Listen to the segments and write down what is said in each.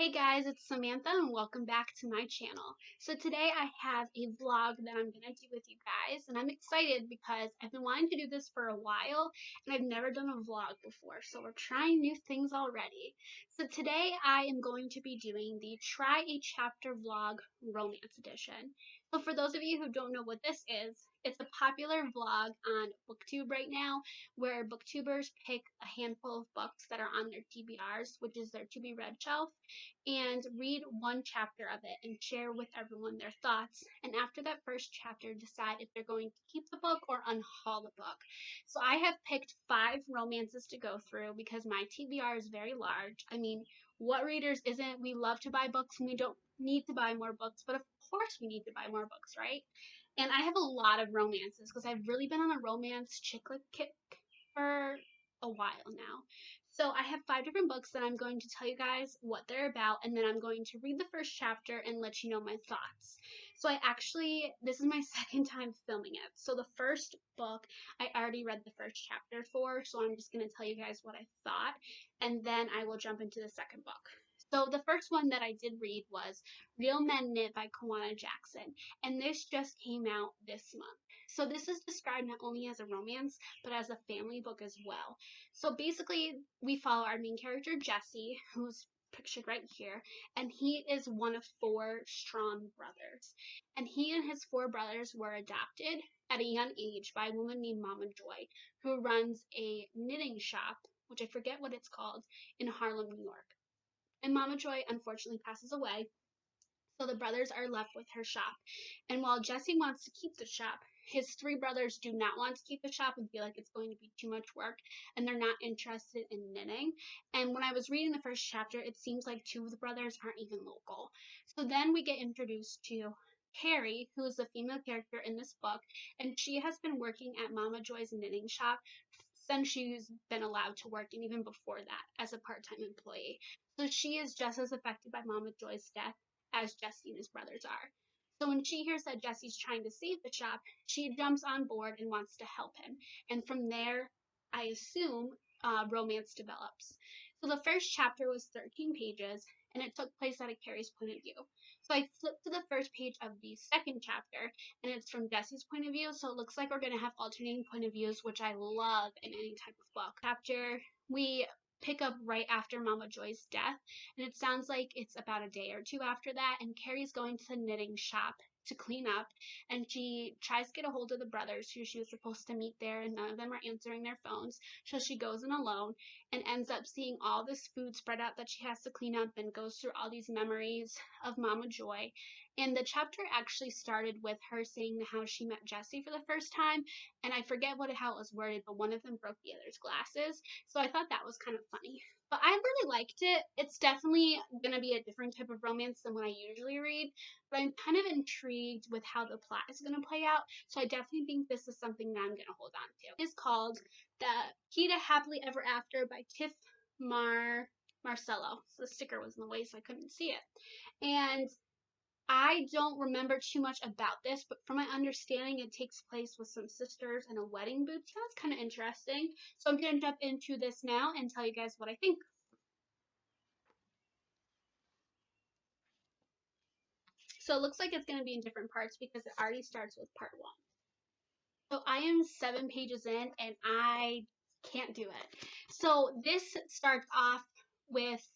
Hey guys, it's Samantha and welcome back to my channel. So today I have a vlog that I'm going to do with you guys, and I'm excited because I've been wanting to do this for a while and I've never done a vlog before, so we're trying new things already. So today I am going to be doing the Try a Chapter Vlog Romance Edition. So for those of you who don't know what this is, it's a popular vlog on BookTube right now where booktubers pick a handful of books that are on their TBRs, which is their to be read shelf, and read one chapter of it and share with everyone their thoughts. And after that first chapter, decide if they're going to keep the book or unhaul the book. So I have picked 5 romances to go through because my TBR is very large. I mean, what readers isn't? We love to buy books and we don't need to buy more books, but of course we need to buy more books, right? And I have a lot of romances because I've really been on a romance chick kick for a while now. So I have 5 different books that I'm going to tell you guys what they're about, and then I'm going to read the first chapter and let you know my thoughts. So this is my second time filming it. So the first book, I already read the first chapter for, so I'm just going to tell you guys what I thought, and then I will jump into the second book. So the first one that I did read was Real Men Knit by Kwana Jackson, and this just came out this month. So this is described not only as a romance, but as a family book as well. So basically, we follow our main character, Jesse, who's pictured right here, and he is one of 4 strong brothers. And he and his 4 brothers were adopted at a young age by a woman named Mama Joy, who runs a knitting shop, which I forget what it's called, in Harlem, New York. And Mama Joy unfortunately passes away, so the brothers are left with her shop. And while Jesse wants to keep the shop, his 3 brothers do not want to keep the shop and feel like it's going to be too much work, and they're not interested in knitting. And when I was reading the first chapter, it seems like 2 of the brothers aren't even local. So then we get introduced to Carrie, who is the female character in this book, and she has been working at Mama Joy's knitting shop since she's been allowed to work, and even before that as a part-time employee. So she is just as affected by Mama Joy's death as Jesse and his brothers are. So when she hears that Jesse's trying to save the shop, she jumps on board and wants to help him. And from there, I assume, romance develops. So the first chapter was 13 pages, and it took place out of Carrie's point of view. So I flipped to the first page of the second chapter, and it's from Jesse's point of view, so it looks like we're going to have alternating point of views, which I love in any type of book. Chapter, we pick up right after Mama Joy's death, and it sounds like it's about a day or 2 after that, and Carrie's going to the knitting shop to clean up, and she tries to get a hold of the brothers who she was supposed to meet there, and none of them are answering their phones, so she goes in alone and ends up seeing all this food spread out that she has to clean up, and goes through all these memories of Mama Joy. And the chapter actually started with her saying how she met Jesse for the first time, and I forget how it was worded, but one of them broke the other's glasses, so I thought that was kind of funny. But I really liked it. It's definitely going to be a different type of romance than what I usually read, but I'm kind of intrigued with how the plot is going to play out, so I definitely think this is something that I'm going to hold on to. It is called The Key to Happily Ever After by Tiff Marcelo. So the sticker was in the way, so I couldn't see it. And I don't remember too much about this, but from my understanding, it takes place with some sisters and a wedding booth. So that's kind of interesting. So I'm going to jump into this now and tell you guys what I think. So it looks like it's going to be in different parts because it already starts with part 1. So I am 7 pages in and I can't do it. So this starts off with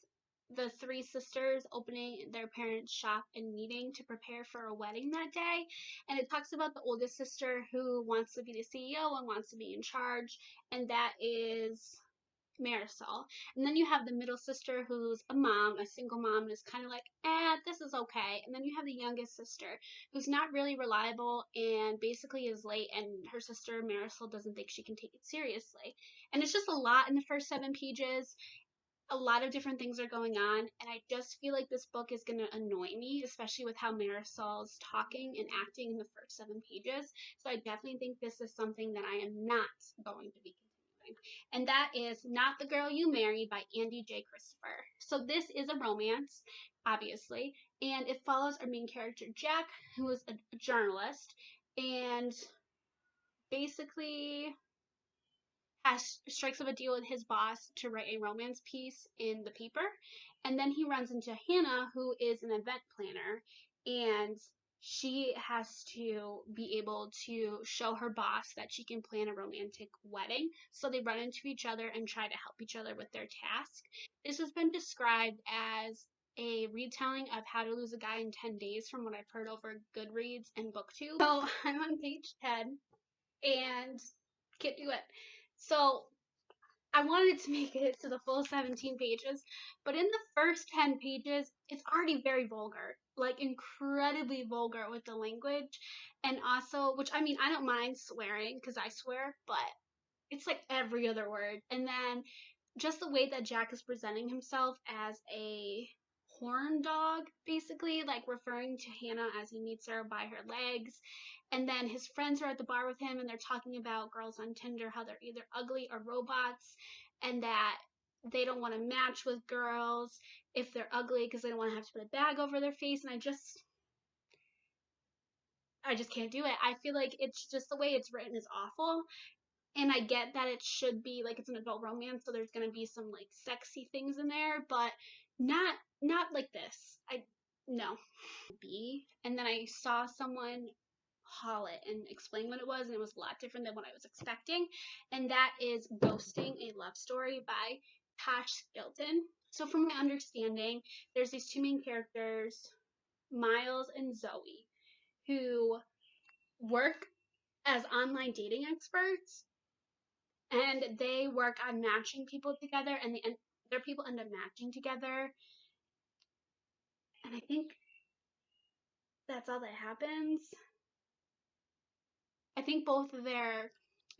the 3 sisters opening their parents' shop and meeting to prepare for a wedding that day. And it talks about the oldest sister who wants to be the CEO and wants to be in charge, and that is Marcelo. And then you have the middle sister who's a mom, a single mom, and is kind of like, this is okay. And then you have the youngest sister who's not really reliable and basically is late, and her sister Marcelo doesn't think she can take it seriously. And it's just a lot in the first 7 pages. A lot of different things are going on, and I just feel like this book is going to annoy me, especially with how Marisol's talking and acting in the first 7 pages. So I definitely think this is something that I am not going to be continuing. And that is Not the Girl You Married by Andie J. Christopher. So this is a romance, obviously, and it follows our main character, Jack, who is a journalist, and basically strikes up a deal with his boss to write a romance piece in the paper, And then he runs into Hannah, who is an event planner, and she has to be able to show her boss that she can plan a romantic wedding. So they run into each other and try to help each other with their task. This has been described as a retelling of How to Lose a Guy in 10 Days from what I've heard over Goodreads and BookTube. So I'm on page 10 and can't do it. So I wanted to make it to the full 17 pages, but in the first 10 pages, it's already very vulgar, like incredibly vulgar with the language. And also, which I mean, I don't mind swearing because I swear, but it's like every other word. And then just the way that Jack is presenting himself as a horn dog, basically, like referring to Hannah as he meets her by her legs. And then his friends are at the bar with him and they're talking about girls on Tinder, how they're either ugly or robots, and that they don't want to match with girls if they're ugly because they don't want to have to put a bag over their face. And I just can't do it. I feel like it's just the way it's written is awful. And I get that it should be like it's an adult romance, so there's gonna be some like sexy things in there, but not like this. No. And then I saw someone haul it and explain what it was, and it was a lot different than what I was expecting. And that is Boasting, a Love Story by Tash Skilton. So from my understanding, there's these two main characters, Miles and Zoe, who work as online dating experts, and they work on matching people together, and their people end up matching together. And I think that's all that happens. I think both of it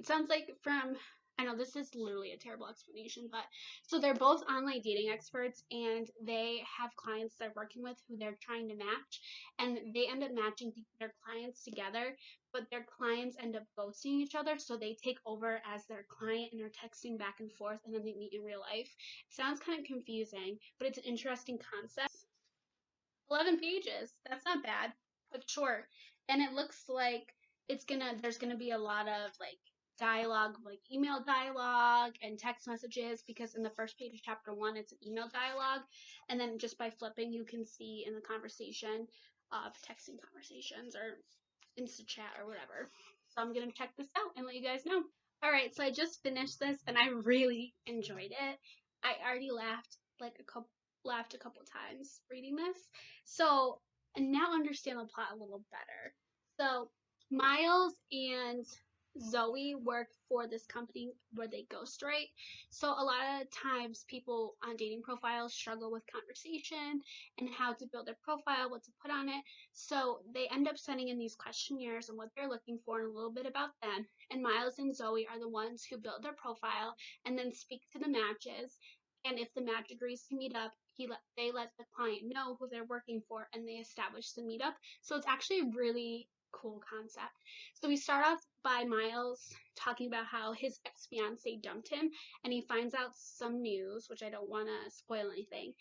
sounds like I know this is literally a terrible explanation, but so they're both online dating experts and they have clients they're working with who they're trying to match, and they end up matching their clients together, but their clients end up ghosting each other, so they take over as their client and are texting back and forth, and then they meet in real life. It sounds kind of confusing, but it's an interesting concept. 11 pages. That's not bad, but short. And it looks like there's gonna be a lot of like dialogue, like email dialogue and text messages, because in the first page of chapter 1 it's an email dialogue, and then just by flipping you can see in the conversation of texting conversations or Insta chat or whatever. So I'm gonna check this out and let you guys know. Alright, so I just finished this and I really enjoyed it. I already laughed a couple times reading this. So I now understand the plot a little better. So Miles and Zoe work for this company where they ghostwrite. So a lot of times people on dating profiles struggle with conversation and how to build their profile, what to put on it. So they end up sending in these questionnaires and what they're looking for and a little bit about them. And Miles and Zoe are the ones who build their profile and then speak to the matches. And if the match agrees to meet up, they let the client know who they're working for and they establish the meetup. So it's actually a really cool concept. So we start off by Miles talking about how his ex-fiance dumped him, and he finds out some news, which I don't want to spoil anything.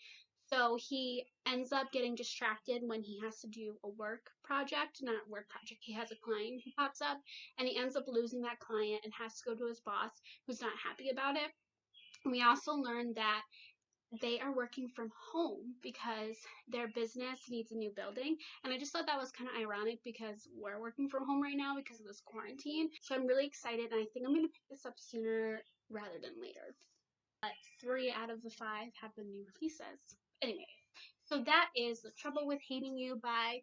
So he ends up getting distracted when he has to do a work project, not a work project, he has a client who pops up, and he ends up losing that client and has to go to his boss who's not happy about it. And we also learned that they are working from home because their business needs a new building. And I just thought that was kind of ironic because we're working from home right now because of this quarantine. So I'm really excited, and I think I'm going to pick this up sooner rather than later. But 3 out of the 5 have been new releases. Anyway, so that is The Trouble with Hating You by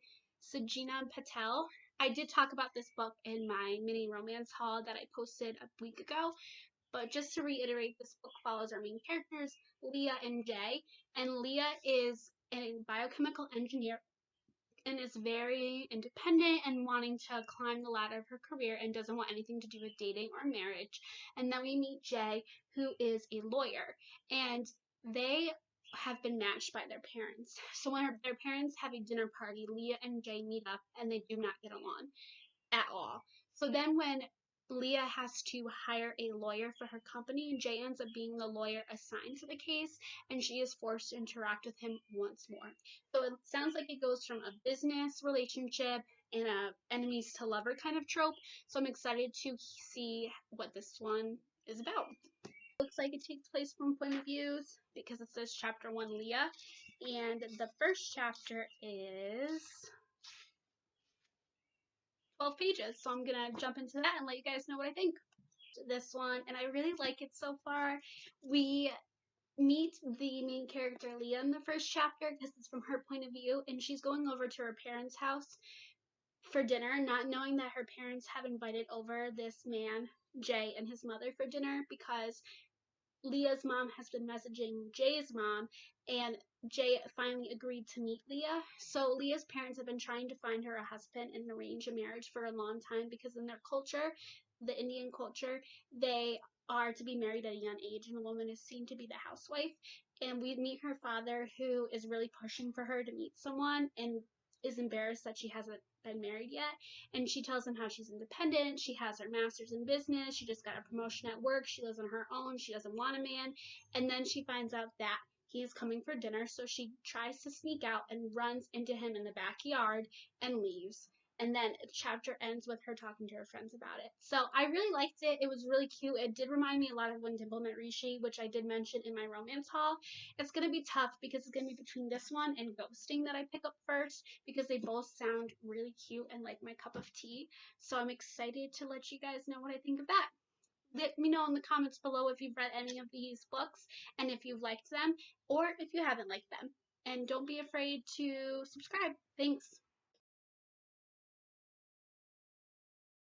Sajni Patel. I did talk about this book in my mini romance haul that I posted a week ago. But just to reiterate, this book follows our main characters, Leah and Jay. And Leah is a biochemical engineer and is very independent and wanting to climb the ladder of her career and doesn't want anything to do with dating or marriage. And then we meet Jay, who is a lawyer. And they have been matched by their parents. So when their parents have a dinner party, Leah and Jay meet up and they do not get along at all. So then when Leah has to hire a lawyer for her company, Jay ends up being the lawyer assigned to the case, and she is forced to interact with him once more. So it sounds like it goes from a business relationship and a enemies to lover kind of trope. So I'm excited to see what this one is about. looks like it takes place from point of views because it says chapter 1 Leah. And the first chapter is 12 pages. So I'm going to jump into that and let you guys know what I think. This one, and I really like it so far. We meet the main character Leah in the first chapter because it's from her point of view, and she's going over to her parents' house for dinner, not knowing that her parents have invited over this man, Jay, and his mother for dinner because Leah's mom has been messaging Jay's mom, and Jay finally agreed to meet Leah. So Leah's parents have been trying to find her a husband and arrange a marriage for a long time because in their culture, the Indian culture, they are to be married at a young age, and the woman is seen to be the housewife. And we meet her father, who is really pushing for her to meet someone and is embarrassed that she hasn't been married yet. And she tells him how she's independent, she has her master's in business, she just got a promotion at work, she lives on her own, she doesn't want a man. And then she finds out that he is coming for dinner, so she tries to sneak out and runs into him in the backyard and leaves. And then the chapter ends with her talking to her friends about it. So I really liked it. It was really cute. It did remind me a lot of When Dimple Met Rishi, which I did mention in my romance haul. It's going to be tough because it's going to be between this one and Boasting that I pick up first because they both sound really cute and like my cup of tea. So I'm excited to let you guys know what I think of that. Let me know in the comments below if you've read any of these books and if you've liked them or if you haven't liked them. And don't be afraid to subscribe. Thanks.